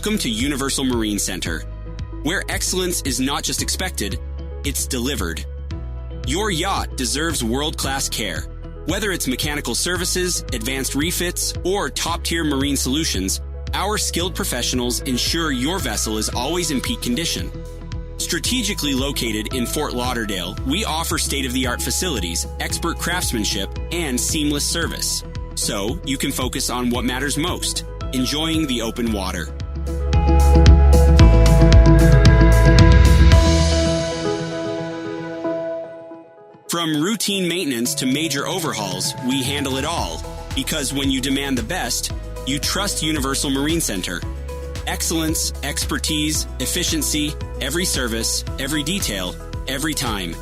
Welcome to Universal Marine Center, where excellence is not just expected, it's delivered. Your yacht deserves world-class care. Whether it's mechanical services, advanced refits, or top-tier marine solutions, our skilled professionals ensure your vessel is always in peak condition. Strategically located in Fort Lauderdale, we offer state-of-the-art facilities, expert craftsmanship, and seamless service. So you can focus on what matters most, enjoying the open water. From routine maintenance to major overhauls, we handle it all. Because when you demand the best, you trust Universal Marine Center. Excellence, expertise, efficiency, every service, every detail, every time.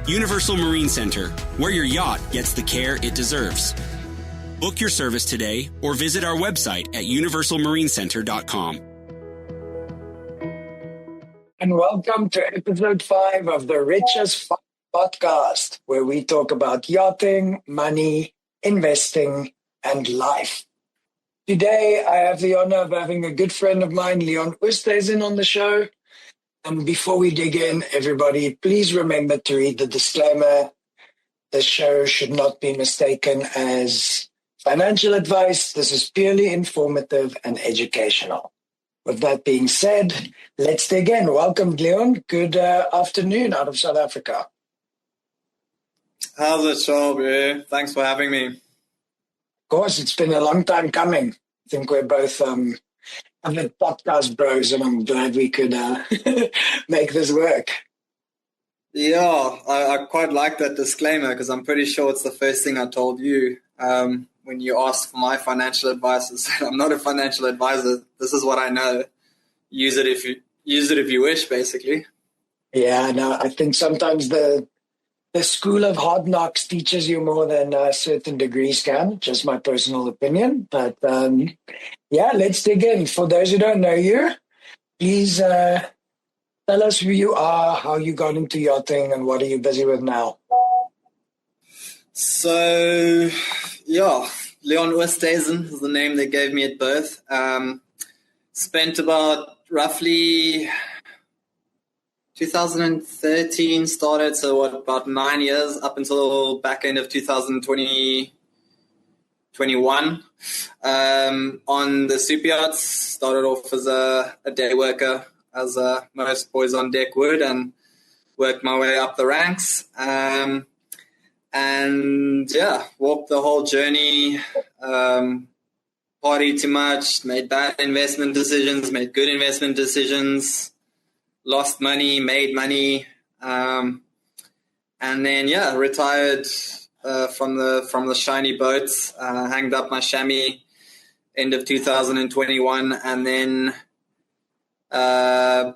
Universal Marine Center, where your yacht gets the care it deserves. Book your service today or visit our website at universalmarinecenter.com. And welcome to episode 5 of the Richest podcast, where we talk about yachting, money, investing, and life. Today, I have the honor of having a good friend of mine, Leon Oosthuizen, on the show. And before we dig in, everybody, please remember to read the disclaimer. This show should not be mistaken as financial advice. This is purely informative and educational. With that being said, let's dig in. Welcome, Leon. Good afternoon out of South Africa. How's it, Charl, bro? Thanks for having me. Of course, it's been a long time coming. I think we're both avid podcast bros, and I'm glad we could make this work. Yeah, I quite like that disclaimer because I'm pretty sure it's the first thing I told you when you asked for my financial advice. I said, I'm not a financial advisor. This is what I know. Use it if you wish, basically. Yeah, no, I think sometimes the school of hard knocks teaches you more than certain degrees can, just my personal opinion. But yeah, let's dig in. For those who don't know you, please tell us who you are, how you got into yachting, and what are you busy with now? So, yeah, Leon Oosthuizen is the name they gave me at birth. Spent about roughly 2013 started, so about 9 years up until back end of 2021 on the super yachts. Started off as a day worker, as most boys on deck would, and worked my way up the ranks. And yeah, walked the whole journey, partied too much, made bad investment decisions, made good investment decisions, lost money, made money, and then yeah, retired from the shiny boats, hanged up my chamois end of 2021, and then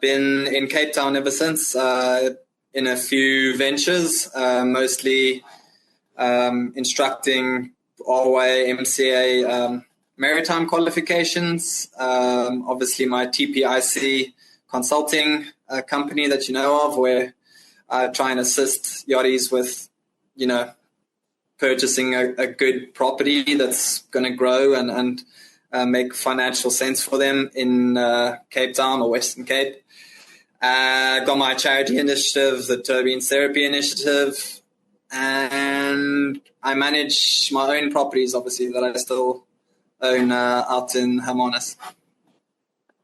been in Cape Town ever since, in a few ventures, mostly instructing RWA, MCA, maritime qualifications, obviously my TPIC consulting company that you know of, where I try and assist yachties with, purchasing a good property that's going to grow and make financial sense for them in Cape Town or Western Cape. Got my charity initiative, the Toebean Therapy Initiative, and I manage my own properties, obviously, that I still own out in Hermanus.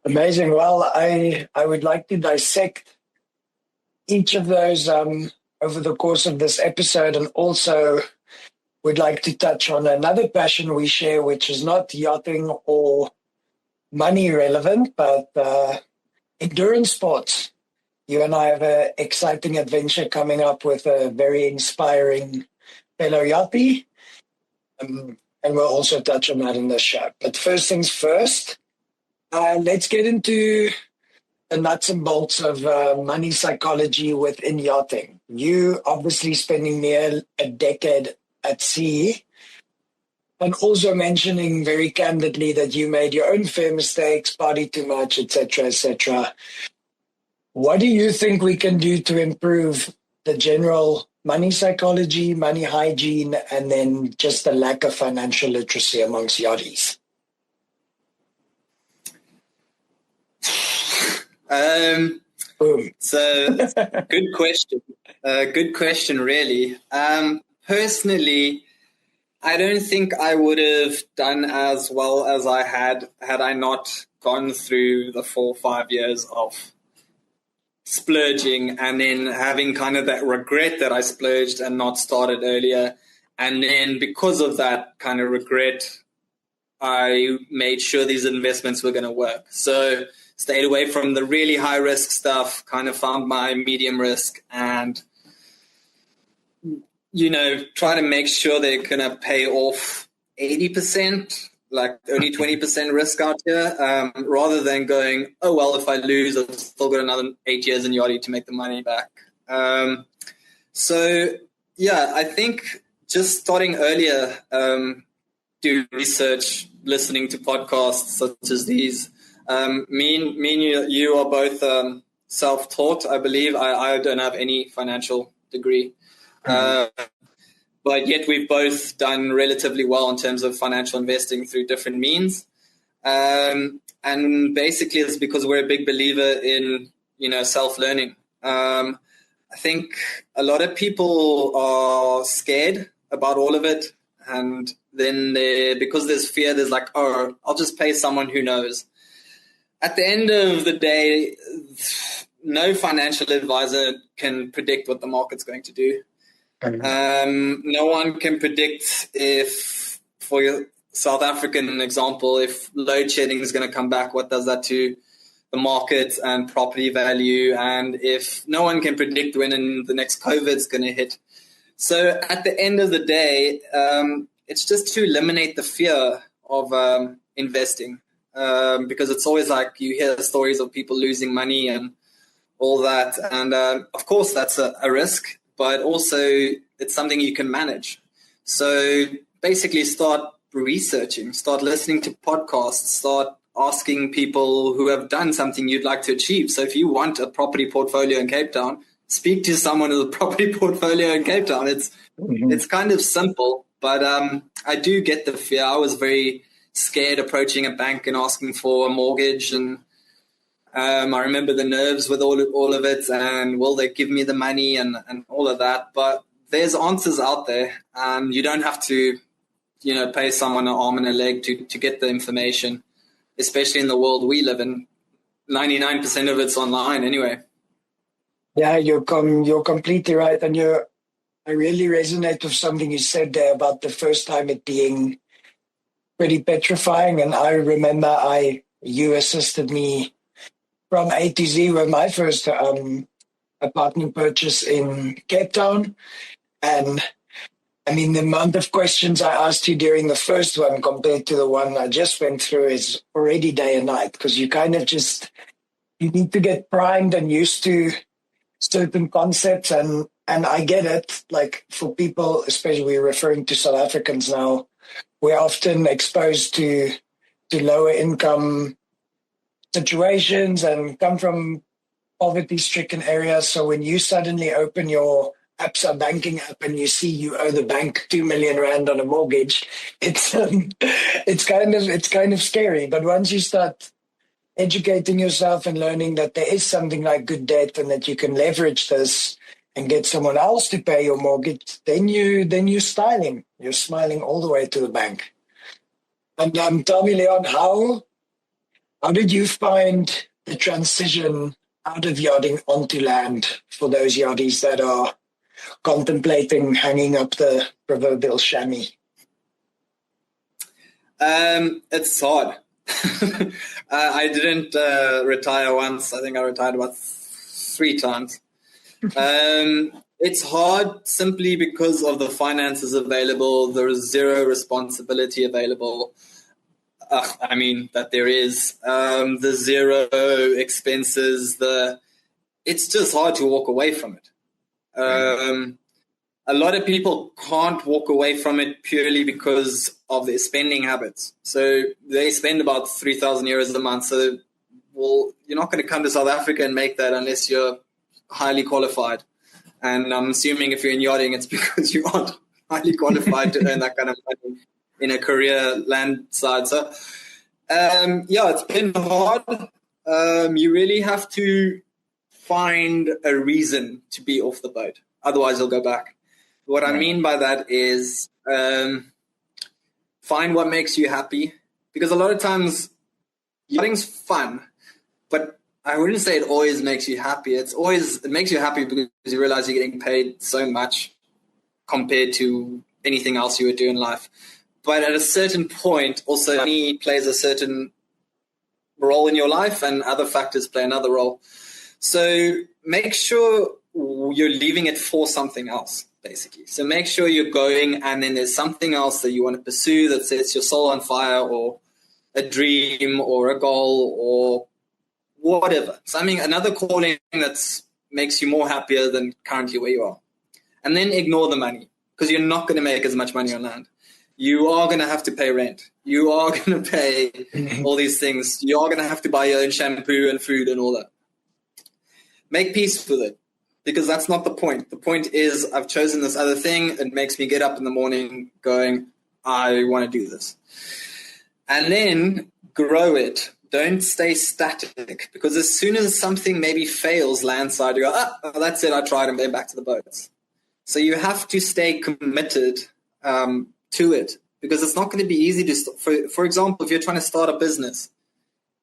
Amazing. Well, I would like to dissect each of those over the course of this episode, and also would like to touch on another passion we share, which is not yachting or money relevant, but endurance sports. You and I have an exciting adventure coming up with a very inspiring fellow yachty, and we'll also touch on that in this show. But first things first, let's get into the nuts and bolts of money psychology within yachting. You obviously spending near a decade at sea, and also mentioning very candidly that you made your own fair mistakes, partied too much, etc., etc. What do you think we can do to improve the general money psychology, money hygiene, and then just the lack of financial literacy amongst yachties? Boom. So good question. Good question, really. Personally, I don't think I would have done as well as I had I not gone through the 4 or 5 years of splurging and then having kind of that regret that I splurged and not started earlier. And then because of that kind of regret, I made sure these investments were going to work. So stayed away from the really high risk stuff, kind of found my medium risk, and, you know, try to make sure they're going to pay off 80%, like only 20% risk out here, rather than going, oh, well, if I lose, I've still got another 8 years in yachting to make the money back. So, yeah, I think just starting earlier, do research, listening to podcasts such as these. Me and you are both self-taught, I believe. I don't have any financial degree. But yet we've both done relatively well in terms of financial investing through different means. And basically it's because we're a big believer in, you know, self-learning. I think a lot of people are scared about all of it. And then because there's fear, there's like, oh, I'll just pay someone who knows. At the end of the day, no financial advisor can predict what the market's going to do. No one can predict if, for your South African example, if load shedding is going to come back, what does that to the market and property value? And if no one can predict when the next COVID is going to hit. So at the end of the day, it's just to eliminate the fear of investing, because it's always like you hear stories of people losing money and all that. And of course, that's a risk, but also it's something you can manage. So basically start researching, start listening to podcasts, start asking people who have done something you'd like to achieve. So if you want a property portfolio in Cape Town, speak to someone with a property portfolio in Cape Town. It's kind of simple, but I do get the fear. I was very scared approaching a bank and asking for a mortgage, and I remember the nerves with all of it, and will they give me the money and all of that. But there's answers out there, and you don't have to, you know, pay someone an arm and a leg to get the information, especially in the world we live in. 99% of it's online anyway. Yeah, you're completely right. And I really resonate with something you said there about the first time it being pretty petrifying. And I remember you assisted me from A to Z with my first apartment purchase in Cape Town. And I mean, the amount of questions I asked you during the first one compared to the one I just went through is already day and night, because you kind of you need to get primed and used to certain concepts. And I get it, like for people, especially we're referring to South Africans now, we're often exposed to lower income situations and come from poverty-stricken areas. So when you suddenly open your Absa banking app and you see you owe the bank 2 million rand on a mortgage, it's kind of scary. But once you start educating yourself and learning that there is something like good debt and that you can leverage this and get someone else to pay your mortgage, then you're styling. You're smiling all the way to the bank. And tell me, Leon, how did you find the transition out of yachting onto land for those yachties that are contemplating hanging up the proverbial chamois? It's hard. I didn't retire once. I think I retired about 3 times. It's hard simply because of the finances available. There is zero responsibility available. That there is. The zero expenses. It's just hard to walk away from it. A lot of people can't walk away from it purely because of their spending habits. So they spend about 3,000 euros a month. So, well, you're not going to come to South Africa and make that unless you're highly qualified. And I'm assuming if you're in yachting, it's because you aren't highly qualified to earn that kind of money in a career landside. So, it's been hard. You really have to find a reason to be off the boat. Otherwise, you'll go back. What I mean by that is find what makes you happy. Because a lot of times, yachting's fun, but I wouldn't say it always makes you happy. It makes you happy because you realize you're getting paid so much compared to anything else you would do in life. But at a certain point, also money plays a certain role in your life and other factors play another role. So make sure you're leaving it for something else, basically. So make sure you're going and then there's something else that you want to pursue that sets your soul on fire, or a dream or a goal or whatever. Something, another calling that makes you more happier than currently where you are. And then ignore the money, because you're not going to make as much money on land. You are going to have to pay rent. You are going to pay all these things. You are going to have to buy your own shampoo and food and all that. Make peace with it, because that's not the point. The point is I've chosen this other thing. It makes me get up in the morning going, I want to do this. And then grow it. Don't stay static, because as soon as something maybe fails landside, you go, that's it, I tried, and then back to the boats. So you have to stay committed to it, because it's not going to be easy to, for example, if you're trying to start a business,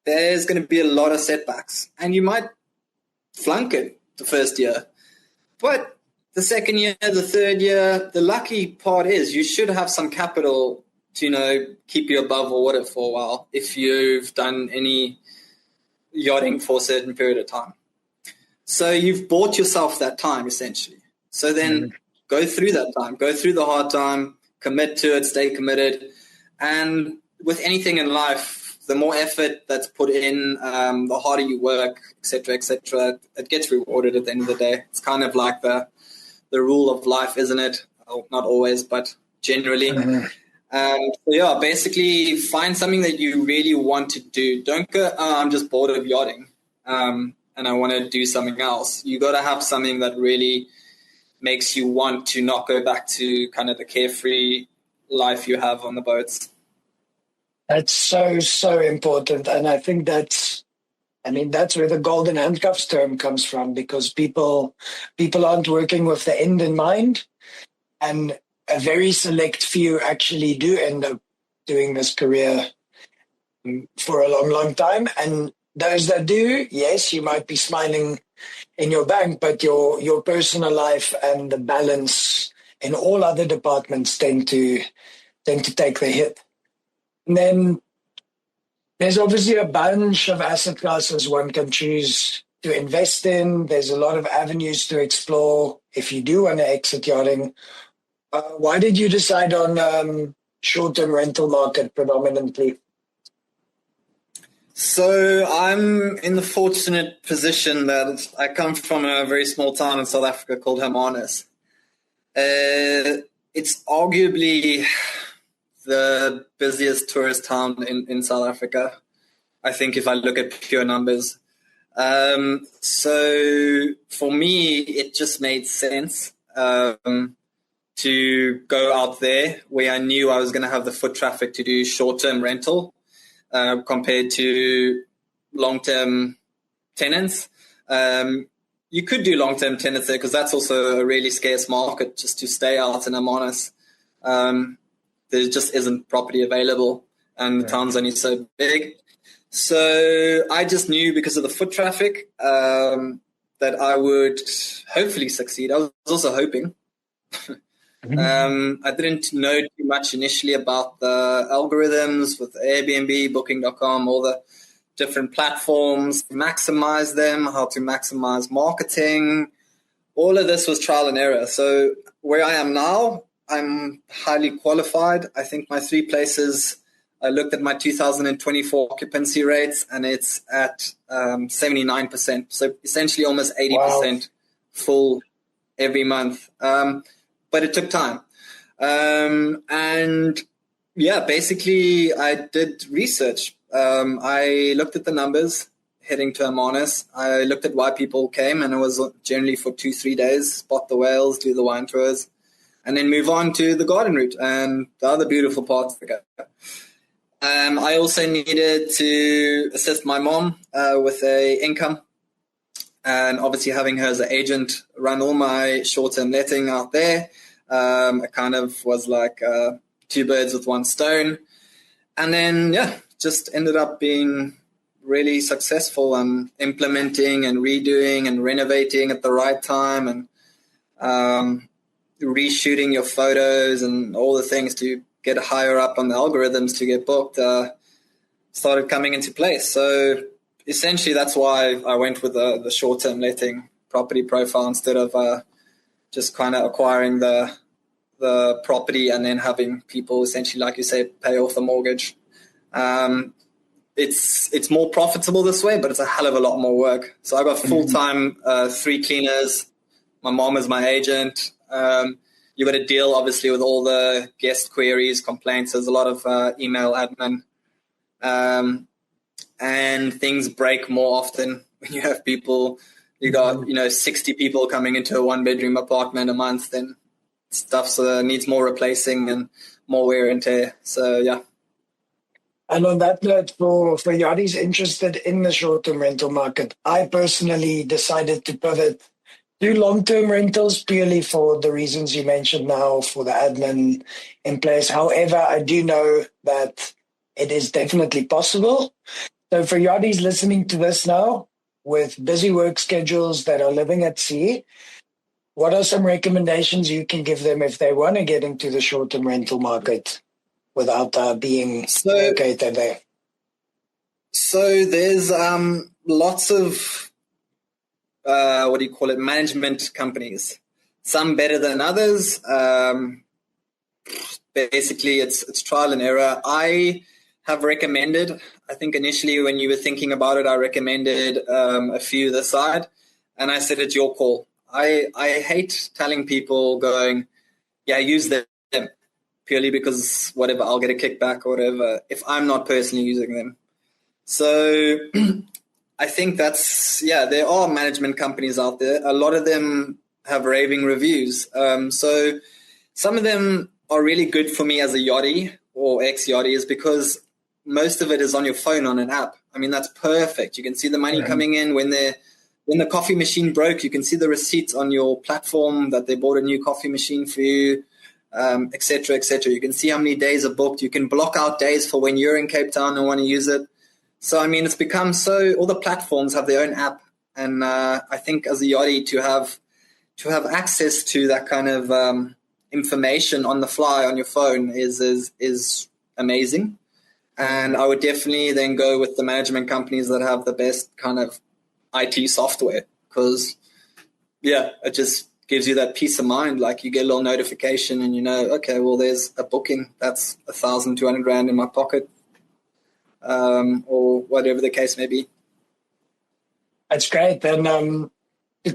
there's going to be a lot of setbacks, and you might flunk it the first year. But the second year, the third year, the lucky part is you should have some capital to, keep you above water for a while if you've done any yachting for a certain period of time. So you've bought yourself that time, essentially. So then go through that time, go through the hard time, commit to it, stay committed. And with anything in life, the more effort that's put in, the harder you work, et cetera, it gets rewarded at the end of the day. It's kind of like the rule of life, isn't it? Oh, not always, but generally. Basically find something that you really want to do. Don't go, I'm just bored of yachting and I want to do something else. You got to have something that really makes you want to not go back to kind of the carefree life you have on the boats. That's so important. And I think that's where the golden handcuffs term comes from, because people aren't working with the end in mind, and a very select few actually do end up doing this career for a long, long time. And those that do, yes, you might be smiling in your bank, but your personal life and the balance in all other departments tend to take the hit. And then there's obviously a bunch of asset classes one can choose to invest in. There's a lot of avenues to explore if you do want to exit yachting. Why did you decide on short-term rental market predominantly? So I'm in the fortunate position that I come from a very small town in South Africa called Hermanus. It's arguably the busiest tourist town in South Africa, I think, if I look at pure numbers. So for me, it just made sense to go out there where I knew I was going to have the foot traffic to do short-term rental compared to long-term tenants. You could do long-term tenants there because that's also a really scarce market just to stay out in Hermanus. There just isn't property available and the town's only so big. So I just knew because of the foot traffic that I would hopefully succeed. I was also hoping. I didn't know too much initially about the algorithms with Airbnb, Booking.com, all the different platforms, maximize them, how to maximize marketing. All of this was trial and error. So where I am now, I'm highly qualified. I think my 3 places, I looked at my 2024 occupancy rates and it's at 79%. So essentially almost 80% full every month. But it took time. Basically I did research. I looked at the numbers heading to Hermanus, I looked at why people came, and it was generally for 2-3 days, spot the whales, do the wine tours, and then move on to the garden route and the other beautiful parts of the Cape. I also needed to assist my mom with a income, and obviously having her as an agent run all my short-term letting out there, it kind of was like two birds with one stone. And then, just ended up being really successful and implementing and redoing and renovating at the right time, and reshooting your photos and all the things to get higher up on the algorithms to get booked started coming into place. So essentially that's why I went with the short-term letting property profile instead of just kind of acquiring the property and then having people essentially, like you say, pay off the mortgage. It's more profitable this way, but it's a hell of a lot more work. So I got full-time 3 cleaners. My mom is my agent. You got to deal, obviously, with all the guest queries, complaints. There's a lot of email admin. And things break more often when you have people. You got, 60 people coming into a 1-bedroom apartment a month, then stuff needs more replacing and more wear and tear. So, yeah. And on that note, for yachties interested in the short-term rental market, I personally decided to pivot to long-term rentals purely for the reasons you mentioned now, for the admin in place. However, I do know that it is definitely possible. So for yachties listening to this now, with busy work schedules that are living at sea, what are some recommendations you can give them if they want to get into the short-term rental market without being located there? So there's lots of, management companies. Some better than others. Basically, it's trial and error. I have recommended, I think initially when you were thinking about it, I recommended a few this side, and I said it's your call. I hate telling people going, use them, purely because whatever, I'll get a kickback or whatever if I'm not personally using them. So I think there are management companies out there. A lot of them have raving reviews. So some of them are really good for me as a yachty or ex-yachty is because most of it is on your phone on an app. I mean, that's perfect. You can see the money coming in when the coffee machine broke. You can see the receipts on your platform that they bought a new coffee machine for you, et cetera, et cetera. You can see how many days are booked. You can block out days for when you're in Cape Town and want to use it. So, I mean, it's become all the platforms have their own app. And I think as a yachty to have access to that kind of information on the fly on your phone is amazing. And I would definitely then go with the management companies that have the best kind of IT software because, it just gives you that peace of mind. Like you get a little notification and okay, well, there's a booking. That's 1,200 Rand in my pocket or whatever the case may be. That's great. Then to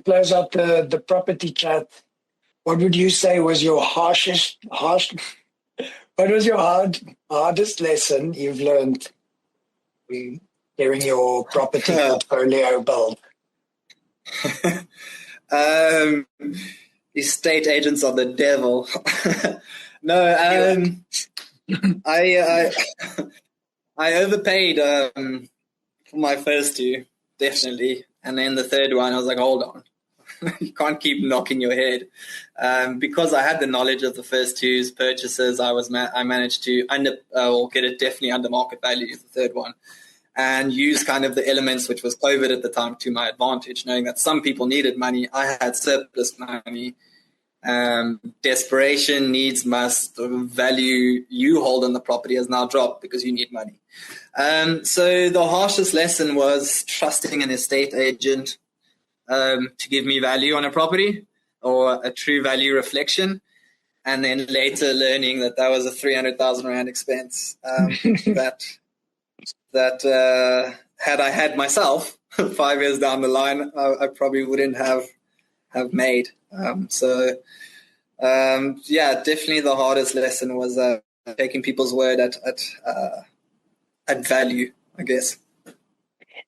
close out the property chat, what would you say was your what was your hardest lesson you've learned during your property portfolio build? Estate agents are the devil. No, I overpaid for my first 2, definitely. And then the third one, I was like, hold on. You can't keep knocking your head. Because I had the knowledge of the first 2's purchases, I managed to get it definitely under market value, the third one, and use kind of the elements, which was COVID at the time, to my advantage, knowing that some people needed money. I had surplus money. Desperation, needs must, the value you hold on the property has now dropped because you need money. So the harshest lesson was trusting an estate agent to give me value on a property or a true value reflection, and then later learning that was a 300,000 Rand expense that had I had myself 5 years down the line, I probably wouldn't have made. Definitely the hardest lesson was taking people's word at value, I guess.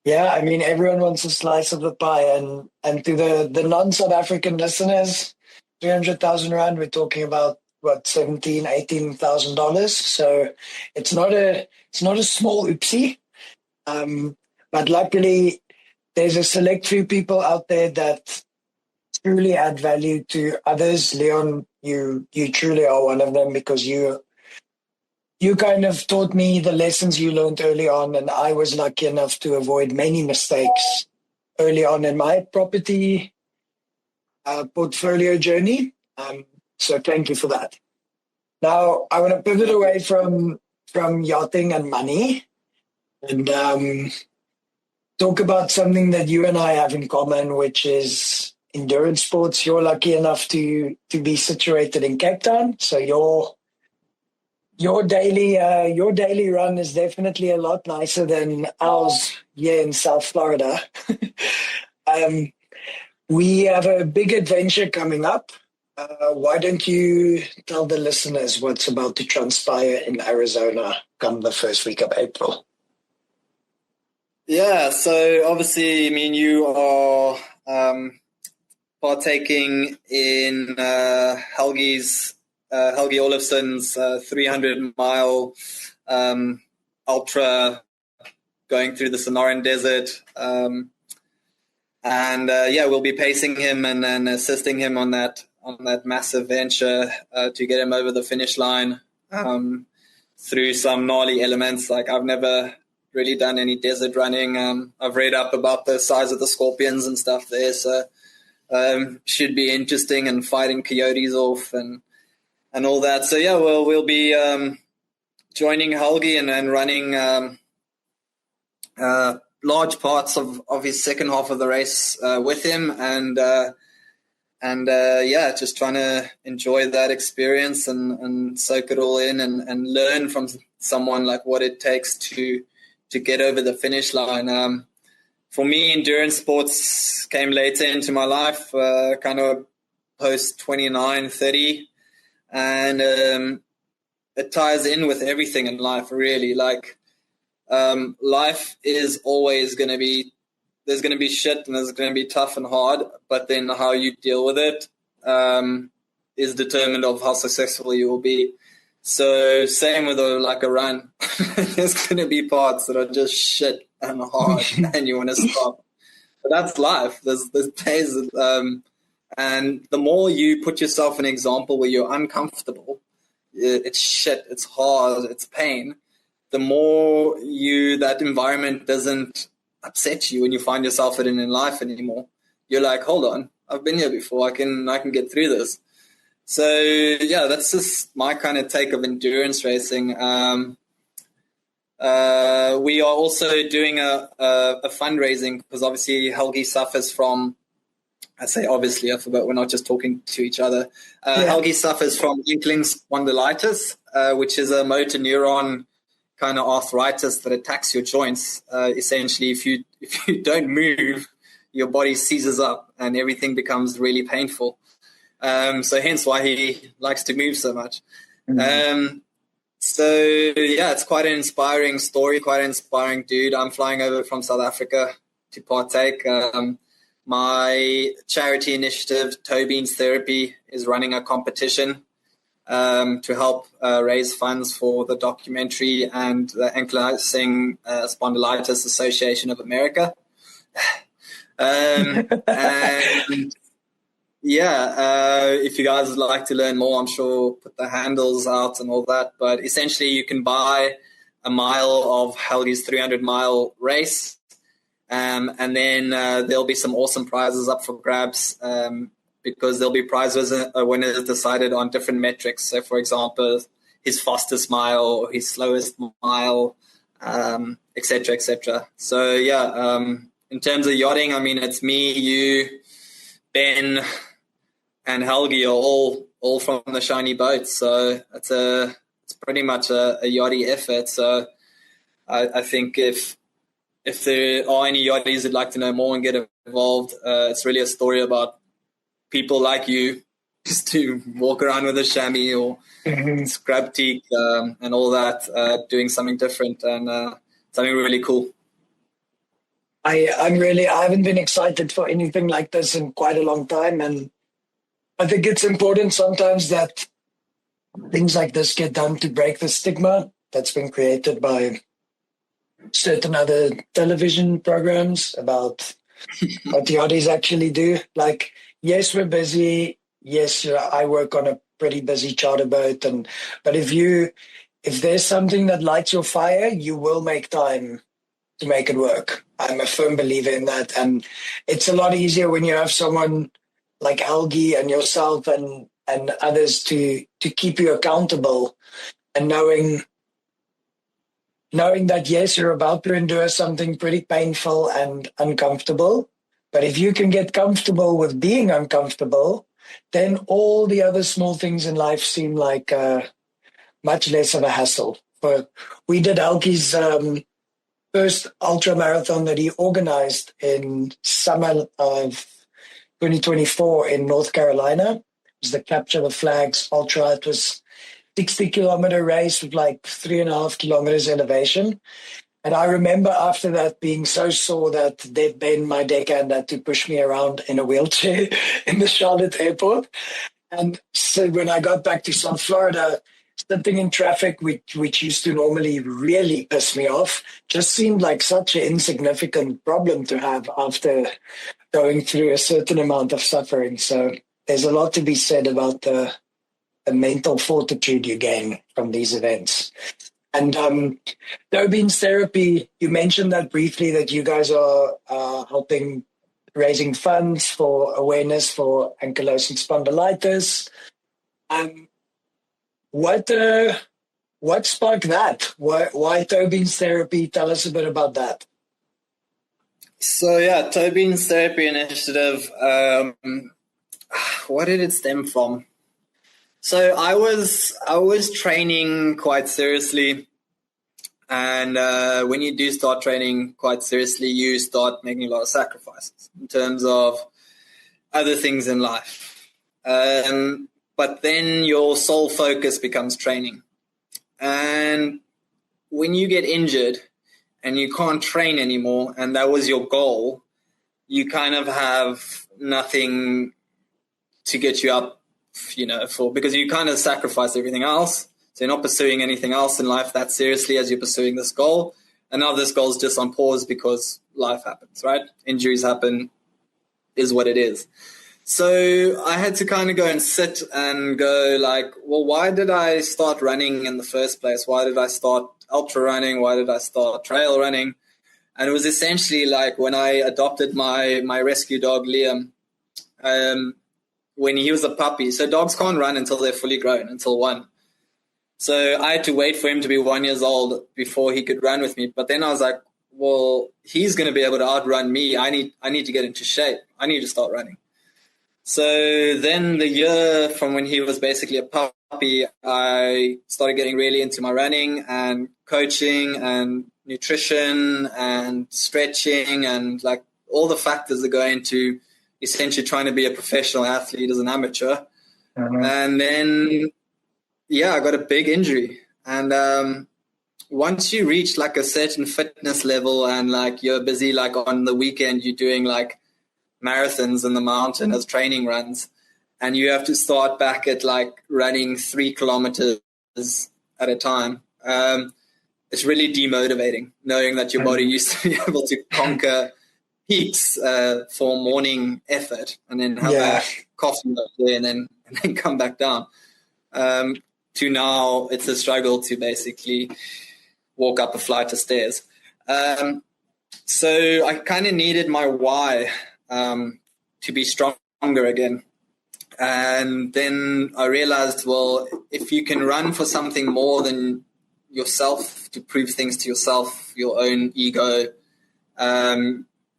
Yeah, I mean, everyone wants a slice of the pie, and to the non-South African listeners, 300,000 rand, we're talking about what, 17, $18,000. So it's not a small oopsie. Um, but luckily, there's a select few people out there that truly add value to others. Leon, you truly are one of them, because you kind of taught me the lessons you learned early on, and I was lucky enough to avoid many mistakes early on in my property portfolio journey. So thank you for that. Now I want to pivot away from yachting and money, and talk about something that you and I have in common, which is endurance sports. You're lucky enough to be situated in Cape Town, so your daily run is definitely a lot nicer than ours here in South Florida. um, we have a big adventure coming up. Why don't you tell the listeners what's about to transpire in Arizona come the first week of April? Yeah, so obviously, I mean, you are partaking in Helgi Olafson's 300-mile ultra going through the Sonoran Desert. We'll be pacing him and assisting him on that massive venture to get him over the finish line through some gnarly elements. Like, I've never really done any desert running. I've read up about the size of the scorpions and stuff there, so should be interesting, and fighting coyotes off and all that. So yeah, we'll be joining Helgi and running large parts of his second half of the race with him, and just trying to enjoy that experience and soak it all in and learn from someone, like what it takes to get over the finish line. For me, endurance sports came later into my life, kind of post 29, 30, and it ties in with everything in life, really. Like, life is always going to be, there's going to be shit and there's going to be tough and hard, but then how you deal with it is determined of how successful you will be. So same with a run. There's going to be parts that are just shit and hard and you want to stop. But that's life. There's days, and the more you put yourself in an example where you're uncomfortable, it's shit, it's hard, it's pain, the more that environment doesn't upset you when you find yourself in life anymore. You're like, hold on, I've been here before, I can get through this. So yeah, that's just my kind of take of endurance racing. We are also doing a fundraising, because obviously Helgi suffers from, I say obviously, I forgot we're not just talking to each other. Helgi suffers from ankle spondylitis, which is a motor neuron kind of arthritis that attacks your joints. Essentially, if you don't move, your body seizes up and everything becomes really painful. So hence why he likes to move so much. Mm-hmm. So yeah, it's quite an inspiring story, quite an inspiring dude. I'm flying over from South Africa to partake. My charity initiative, Toebean's Therapy, is running a competition to help raise funds for the documentary and the Ankylosing Spondylitis Association of America. And if you guys would like to learn more, I'm sure we'll put the handles out and all that. But essentially, you can buy a mile of Helgi's 300-mile race, and then there'll be some awesome prizes up for grabs, because there'll be prize winners decided on different metrics. So, for example, his fastest mile or his slowest mile, et cetera, et cetera. So, yeah, in terms of yachting, I mean, it's me, you, Ben, and Helgi are all from the shiny boat. So it's pretty much a yachty effort. So I think if there are any yachties who'd like to know more and get involved, it's really a story about people like you just to walk around with a chamois or scrub teak and all that, doing something different and something really cool. I haven't been excited for anything like this in quite a long time. And I think it's important sometimes that things like this get done to break the stigma that's been created by certain other television programs about what the yachties actually do. Like, yes, we're busy. Yes, I work on a pretty busy charter boat, but if there's something that lights your fire, you will make time to make it work. I'm a firm believer in that, and it's a lot easier when you have someone like Algie and yourself and others to keep you accountable, and knowing that, yes, you're about to endure something pretty painful and uncomfortable. But if you can get comfortable with being uncomfortable, then all the other small things in life seem like much less of a hassle. But we did Alkie's first ultra marathon that he organized in summer of 2024 in North Carolina. It was the Capture the Flags Ultra. It was 60-kilometer race with like 3.5 kilometers elevation. And I remember after that being so sore that Ben, my deckhand, had to push me around in a wheelchair in the Charlotte airport. And so when I got back to South Florida, sitting in traffic, which used to normally really piss me off, just seemed like such an insignificant problem to have after going through a certain amount of suffering. So there's a lot to be said about the mental fortitude you gain from these events. And Toebean's therapy, you mentioned that briefly, that you guys are helping raising funds for awareness for ankylosing spondylitis. What sparked that? Why Toebean's therapy? Tell us a bit about that. So yeah, Toebean's therapy initiative, what did it stem from? So I was training quite seriously, and when you do start training quite seriously, you start making a lot of sacrifices in terms of other things in life. But then your sole focus becomes training. And when you get injured and you can't train anymore, and that was your goal, you kind of have nothing to get you up, because you kind of sacrifice everything else. So you're not pursuing anything else in life that seriously as you're pursuing this goal. And now this goal is just on pause because life happens, right? Injuries happen, is what it is. So I had to kind of go and sit and go like, well, why did I start running in the first place? Why did I start ultra running? Why did I start trail running? And it was essentially like when I adopted my rescue dog, Liam, when he was a puppy. So dogs can't run until they're fully grown, until 1. So I had to wait for him to be 1 year old before he could run with me. But then I was like, well, he's going to be able to outrun me. I need to get into shape. I need to start running. So then the year from when he was basically a puppy, I started getting really into my running and coaching and nutrition and stretching and like all the factors that go into essentially trying to be a professional athlete as an amateur. Mm-hmm. And then, I got a big injury. And once you reach like a certain fitness level and like you're busy, like on the weekend, you're doing like marathons in the mountain as training runs, and you have to start back at like running 3 kilometers at a time. It's really demotivating knowing that your body used to be able to conquer peaks for morning effort and then have a coffee there and then come back down. To now it's a struggle to basically walk up a flight of stairs. So I kind of needed my why to be stronger again. And then I realized, well, if you can run for something more than yourself, to prove things to yourself, your own ego,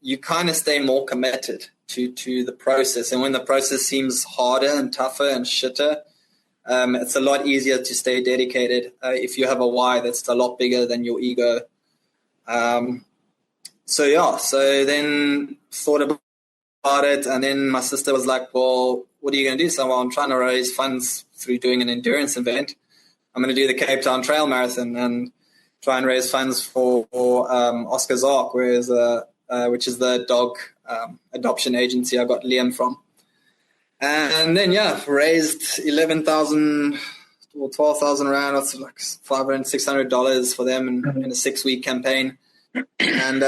you kind of stay more committed to the process. And when the process seems harder and tougher and shitter, it's a lot easier to stay dedicated if you have a why that's a lot bigger than your ego. So then thought about it, and then my sister was like, well, what are you going to do? So, well, I'm trying to raise funds through doing an endurance event. I'm going to do the Cape Town Trail Marathon and try and raise funds for Oscar Zark, who is a which is the dog adoption agency I got Liam from. And then, raised 11,000 or 12,000 rand, that's like $500, $600 for them in a 6-week campaign. And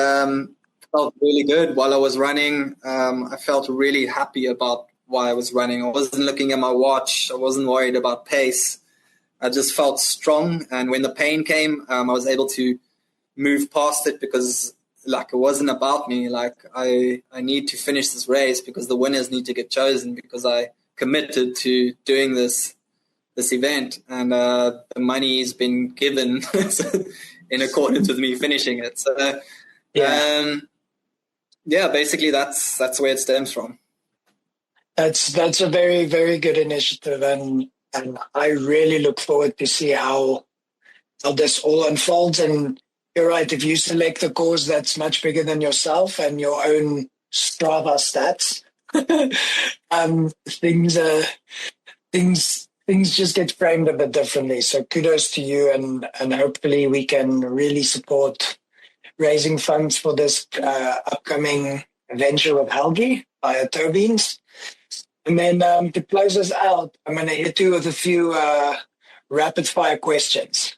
felt really good while I was running. I felt really happy about why I was running. I wasn't looking at my watch. I wasn't worried about pace. I just felt strong. And when the pain came, I was able to move past it because it wasn't about me. I need to finish this race because the winners need to get chosen because I committed to doing this event. And the money's been given in accordance with me finishing it. So, basically that's where it stems from. That's a very, very good initiative, and I really look forward to see how this all unfolds. And you're right, if you select a cause that's much bigger than yourself and your own Strava stats, things just get framed a bit differently. So kudos to you, and hopefully we can really support raising funds for this upcoming venture with Helgi via Toebean. And then to close us out, I'm going to hit you with a few rapid fire questions.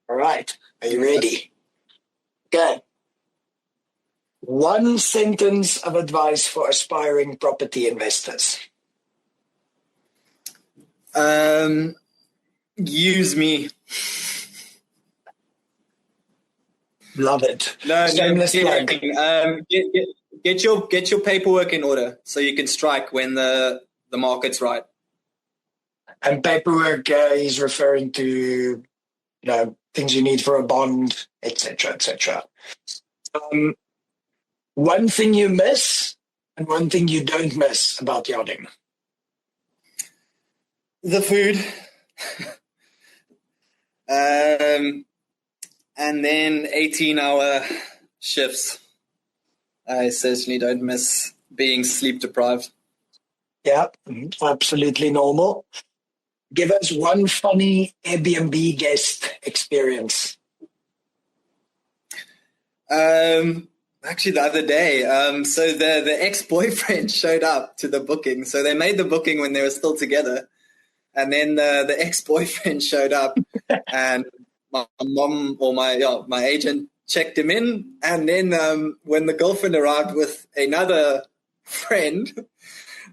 All right. Are you ready? Okay. One sentence of advice for aspiring property investors. Use me. Love it. No, Shameless plug. Get your paperwork in order so you can strike when the market's right. And paperwork, he's referring to, things you need for a bond, etc., etc. One thing you miss and one thing you don't miss about yachting. The food. And then 18-hour shifts. I certainly don't miss being sleep deprived. Yeah, absolutely normal. Give us one funny Airbnb guest experience. Actually, the other day, so the ex-boyfriend showed up to the booking. So they made the booking when they were still together. And then the ex-boyfriend showed up and my mom or my agent checked him in. And then when the girlfriend arrived with another friend,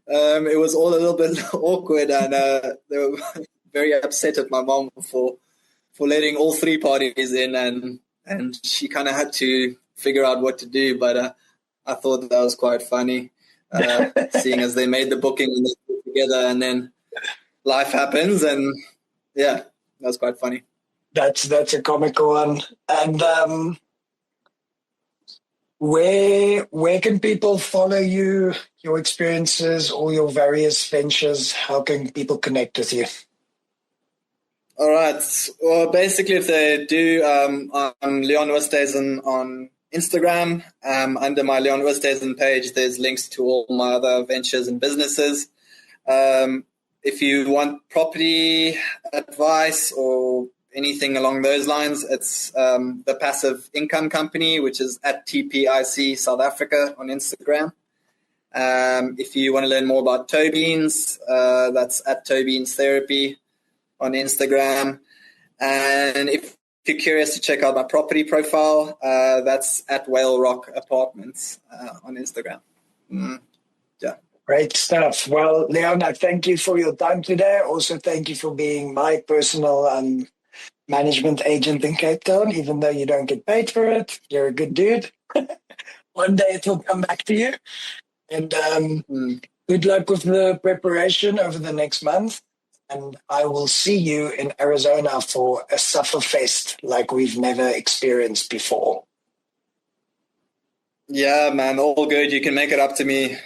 it was all a little bit awkward. And they were very upset at my mom for letting all three parties in. And she kind of had to figure out what to do. But I thought that was quite funny, seeing as they made the booking when they were together and then life happens, and that's quite funny. That's a comical one. And where can people follow you, your experiences, all your various ventures? How can people connect with you? All right. Well, basically, if they do, I'm Leon Oosthuizen on Instagram. Under my Leon Oosthuizen page, there's links to all my other ventures and businesses. If you want property advice or anything along those lines, it's the Passive Income Company, which is at TPIC South Africa on Instagram. If you want to learn more about Toebeans, that's at Toebeans Therapy on Instagram. And if you're curious to check out my property profile, that's at Whale Rock Apartments on Instagram. Great stuff. Well, Leon, I thank you for your time today. Also, thank you for being my personal management agent in Cape Town, even though you don't get paid for it. You're a good dude. One day it will come back to you. And good luck with the preparation over the next month. And I will see you in Arizona for a Sufferfest like we've never experienced before. Yeah, man, all good. You can make it up to me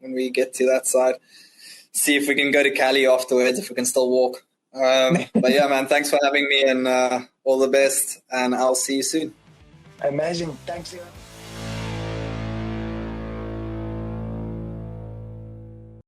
when we get to that side. See if we can go to Cali afterwards, if we can still walk. But yeah, man, thanks for having me, and all the best, and I'll see you soon. Amazing. Thanks, Leon.